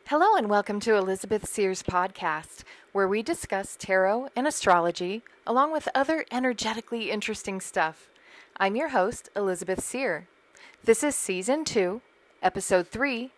Hello and welcome to Elizabeth Seer's podcast, where we discuss tarot and astrology, along with other energetically interesting stuff. I'm your host, Elizabeth Seer. This is Season 2, Episode 3,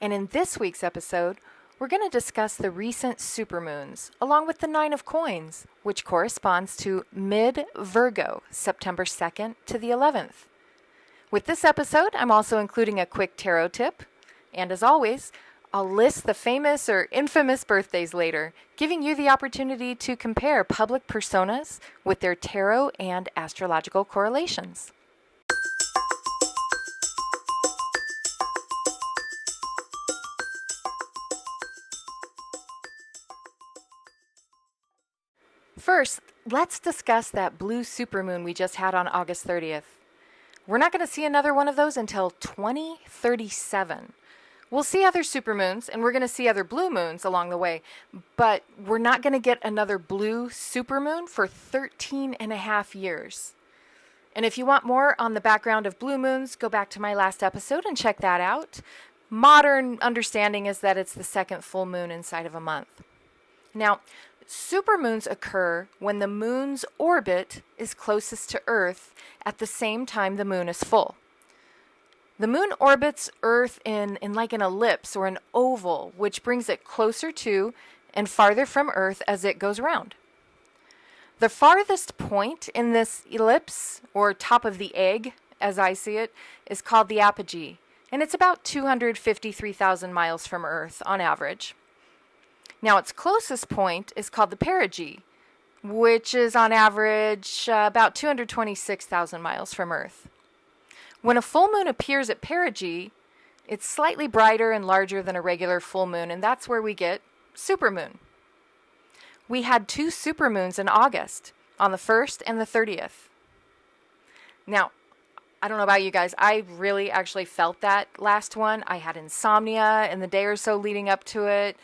and in this week's episode, we're going to discuss the recent supermoons, along with the Nine of Coins, which corresponds to mid-Virgo, September 2nd to the 11th. With this episode, I'm also including a quick tarot tip, and as always, I'll list the famous or infamous birthdays later, giving you the opportunity to compare public personas with their tarot and astrological correlations. First, let's discuss that blue supermoon we just had on August 30th. We're not going to see another one of those until 2037. We'll see other supermoons, and we're going to see other blue moons along the way, but we're not going to get another blue supermoon for 13 and a half years. And if you want more on the background of blue moons, go back to my last episode and check that out. Modern understanding is that it's the second full moon inside of a month. Now, supermoons occur when the moon's orbit is closest to Earth at the same time the moon is full. The moon orbits Earth in like an ellipse or an oval, which brings it closer to and farther from Earth as it goes around. The farthest point in this ellipse, or top of the egg, as I see it, is called the apogee, and it's about 253,000 miles from Earth on average. Now, its closest point is called the perigee, which is on average about 226,000 miles from Earth. When a full moon appears at perigee, it's slightly brighter and larger than a regular full moon, and that's where we get supermoon. We had 2 supermoons in August, on the 1st and the 30th. Now, I don't know about you guys, I really actually felt that last one. I had insomnia in the day or so leading up to it.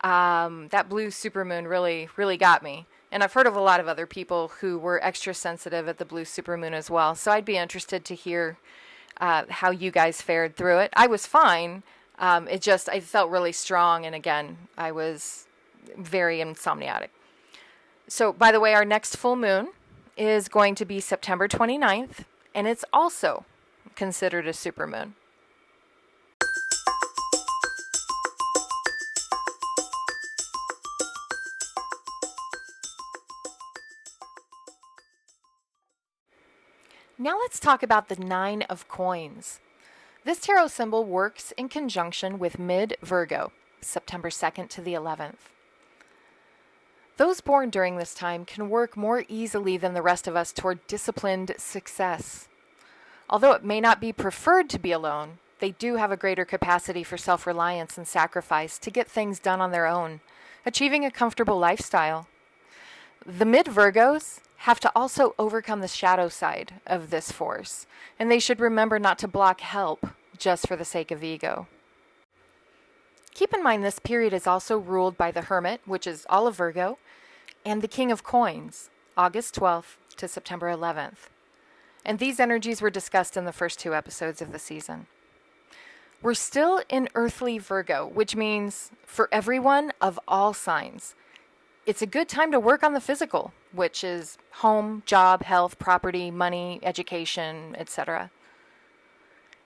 That blue supermoon really got me. And I've heard of a lot of other people who were extra sensitive at the blue supermoon as well. So I'd be interested to hear how you guys fared through it. I was fine. I felt really strong. And again, I was very insomniatic. So by the way, our next full moon is going to be September 29th. And it's also considered a supermoon. Now let's talk about the Nine of Coins. This tarot symbol works in conjunction with mid-Virgo, September 2nd to the 11th. Those born during this time can work more easily than the rest of us toward disciplined success. Although it may not be preferred to be alone, they do have a greater capacity for self-reliance and sacrifice to get things done on their own, achieving a comfortable lifestyle. The mid-Virgos have to also overcome the shadow side of this force, and they should remember not to block help just for the sake of ego. Keep in mind this period is also ruled by the Hermit, which is all of Virgo, and the King of Coins, August 12th to September 11th. And these energies were discussed in the first 2 episodes of the season. We're still in earthly Virgo, which means for everyone of all signs, it's a good time to work on the physical, which is home, job, health, property, money, education, etc.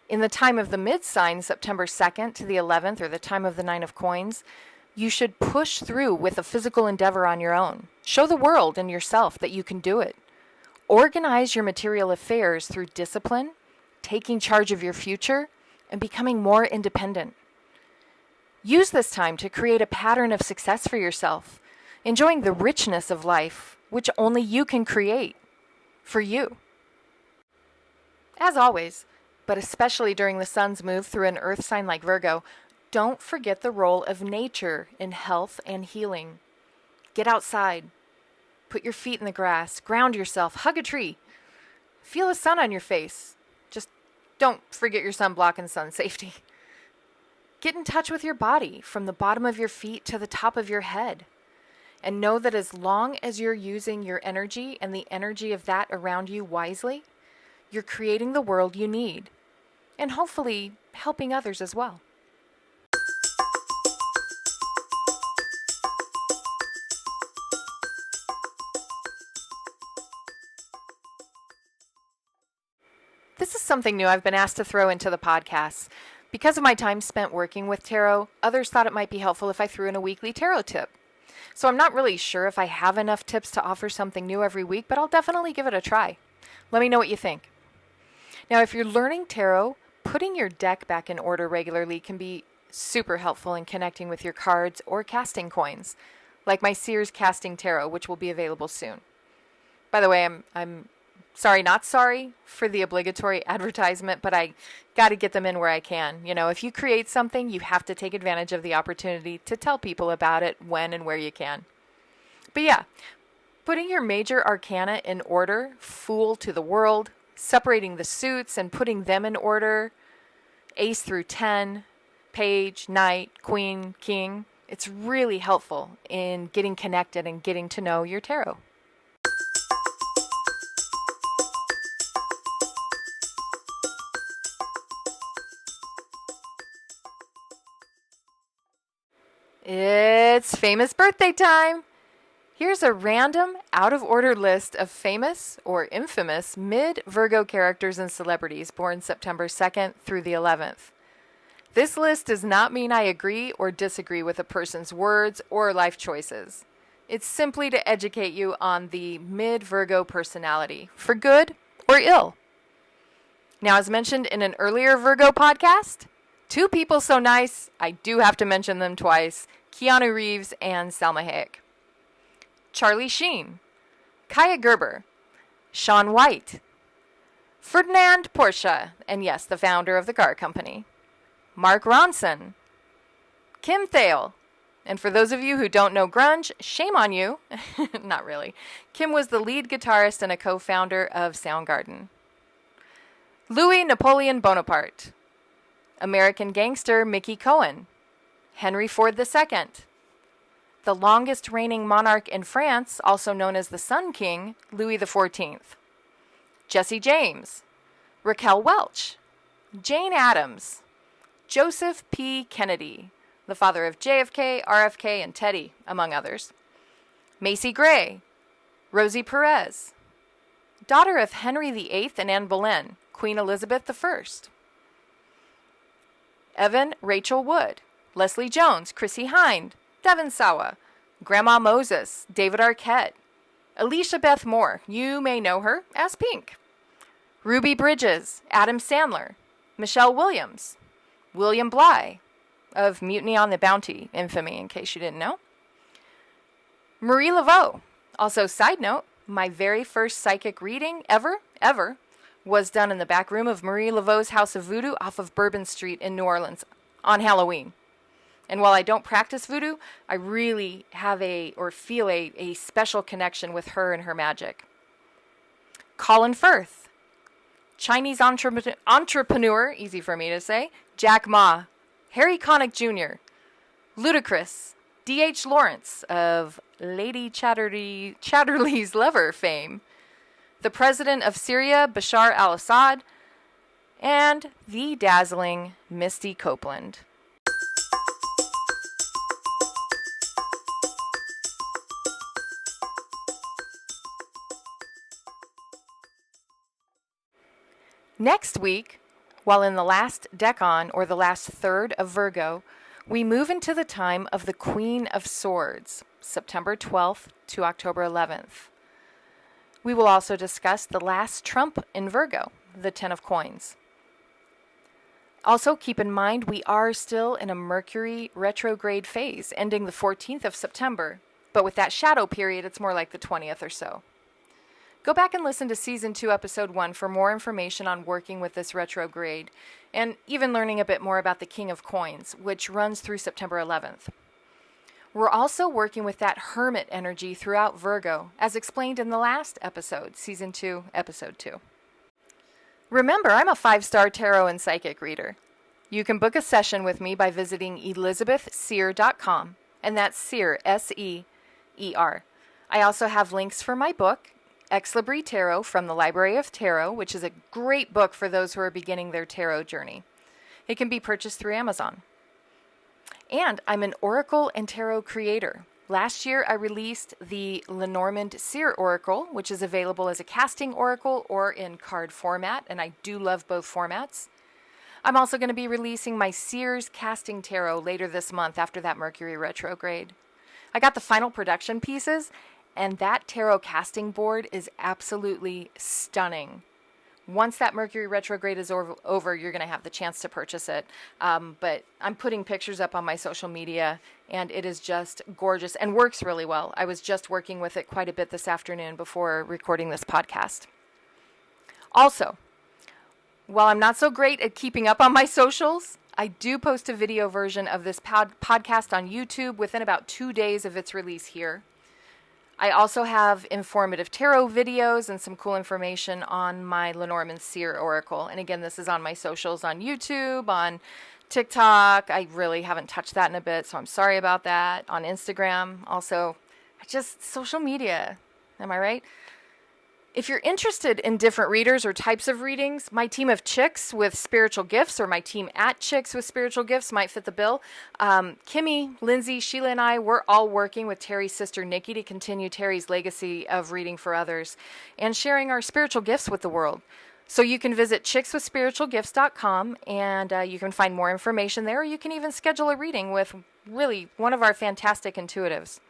In the time of the mid-sign, September 2nd to the 11th, or the time of the Nine of Coins, you should push through with a physical endeavor on your own. Show the world and yourself that you can do it. Organize your material affairs through discipline, taking charge of your future, and becoming more independent. Use this time to create a pattern of success for yourself, enjoying the richness of life, which only you can create for you. As always, but especially during the sun's move through an earth sign like Virgo, don't forget the role of nature in health and healing. Get outside. Put your feet in the grass. Ground yourself. Hug a tree. Feel the sun on your face. Just don't forget your sunblock and sun safety. Get in touch with your body from the bottom of your feet to the top of your head. And know that as long as you're using your energy and the energy of that around you wisely, you're creating the world you need. And hopefully helping others as well. This is something new I've been asked to throw into the podcast. Because of my time spent working with tarot, others thought it might be helpful if I threw in a weekly tarot tip. So I'm not really sure if I have enough tips to offer something new every week, but I'll definitely give it a try. Let me know what you think. Now, if you're learning tarot, putting your deck back in order regularly can be super helpful in connecting with your cards or casting coins, like my Seer's Casting Tarot, which will be available soon. By the way, I'm sorry, not sorry for the obligatory advertisement, but I got to get them in where I can. You know, if you create something, you have to take advantage of the opportunity to tell people about it when and where you can. But yeah, putting your major arcana in order, Fool to the World, separating the suits and putting them in order, Ace through 10, Page, Knight, Queen, King, it's really helpful in getting connected and getting to know your tarot. It's famous birthday time! Here's a random, out-of-order list of famous or infamous mid-Virgo characters and celebrities born September 2nd through the 11th. This list does not mean I agree or disagree with a person's words or life choices. It's simply to educate you on the mid-Virgo personality, for good or ill. Now, as mentioned in an earlier Virgo podcast, two people so nice, I do have to mention them twice, Keanu Reeves and Salma Hayek. Charlie Sheen, Kaya Gerber, Shaun White, Ferdinand Porsche, and yes, the founder of the car company, Mark Ronson, Kim Thale, and for those of you who don't know grunge, shame on you. Not really. Kim was the lead guitarist and a co-founder of Soundgarden. Louis Napoleon Bonaparte, American gangster Mickey Cohen, Henry Ford II, the longest reigning monarch in France, also known as the Sun King, Louis XIV, Jesse James, Raquel Welch, Jane Addams, Joseph P. Kennedy, the father of JFK, RFK, and Teddy, among others, Macy Gray, Rosie Perez, daughter of Henry VIII and Anne Boleyn, Queen Elizabeth I, Evan Rachel Wood, Leslie Jones, Chrissy Hind, Devon Sawa, Grandma Moses, David Arquette, Alicia Beth Moore, you may know her as Pink, Ruby Bridges, Adam Sandler, Michelle Williams, William Bly, of Mutiny on the Bounty, infamy in case you didn't know, Marie Laveau. Also, side note, my very first psychic reading ever, was done in the back room of Marie Laveau's House of Voodoo off of Bourbon Street in New Orleans on Halloween. And while I don't practice voodoo, I really have feel a special connection with her and her magic. Colin Firth, Chinese entrepreneur, easy for me to say, Jack Ma, Harry Connick Jr., Ludacris, D.H. Lawrence of Lady Chatterley's Lover fame, the president of Syria, Bashar al-Assad, and the dazzling Misty Copeland. Next week, while in the last decan, or the last third of Virgo, we move into the time of the Queen of Swords, September 12th to October 11th. We will also discuss the last trump in Virgo, the Ten of Coins. Also, keep in mind we are still in a Mercury retrograde phase, ending the 14th of September, but with that shadow period, it's more like the 20th or so. Go back and listen to Season 2, Episode 1 for more information on working with this retrograde, and even learning a bit more about the King of Coins, which runs through September 11th. We're also working with that hermit energy throughout Virgo, as explained in the last episode, Season 2, Episode 2. Remember, I'm a 5-star tarot and psychic reader. You can book a session with me by visiting elizabethseer.com, and that's Seer, S-E-E-R. I also have links for my book, Ex Libri Tarot from the Library of Tarot, which is a great book for those who are beginning their tarot journey. It can be purchased through Amazon. And I'm an oracle and tarot creator. Last year, I released the Lenormand Seer Oracle, which is available as a casting oracle or in card format, and I do love both formats. I'm also going to be releasing my Seer's Casting Tarot later this month after that Mercury retrograde. I got the final production pieces, and that tarot casting board is absolutely stunning. Once that Mercury retrograde is over, you're going to have the chance to purchase it. But I'm putting pictures up on my social media, and it is just gorgeous and works really well. I was just working with it quite a bit this afternoon before recording this podcast. Also, while I'm not so great at keeping up on my socials, I do post a video version of this podcast on YouTube within about 2 days of its release here. I also have informative tarot videos and some cool information on my Lenormand Seer Oracle. And again, this is on my socials on YouTube, on TikTok. I really haven't touched that in a bit, so I'm sorry about that. On Instagram, also, just social media. Am I right? If you're interested in different readers or types of readings, my team of chicks with spiritual gifts or my team at Chicks with Spiritual Gifts might fit the bill. Kimmy, Lindsay, Sheila, and I, we're all working with Terry's sister Nikki to continue Terry's legacy of reading for others and sharing our spiritual gifts with the world. So you can visit chickswithspiritualgifts.com and you can find more information there. Or you can even schedule a reading with really one of our fantastic intuitives.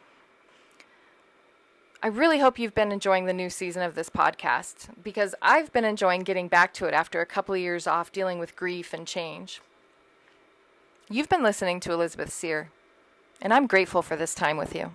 I really hope you've been enjoying the new season of this podcast, because I've been enjoying getting back to it after a couple of years off dealing with grief and change. You've been listening to Elizabeth Seer, and I'm grateful for this time with you.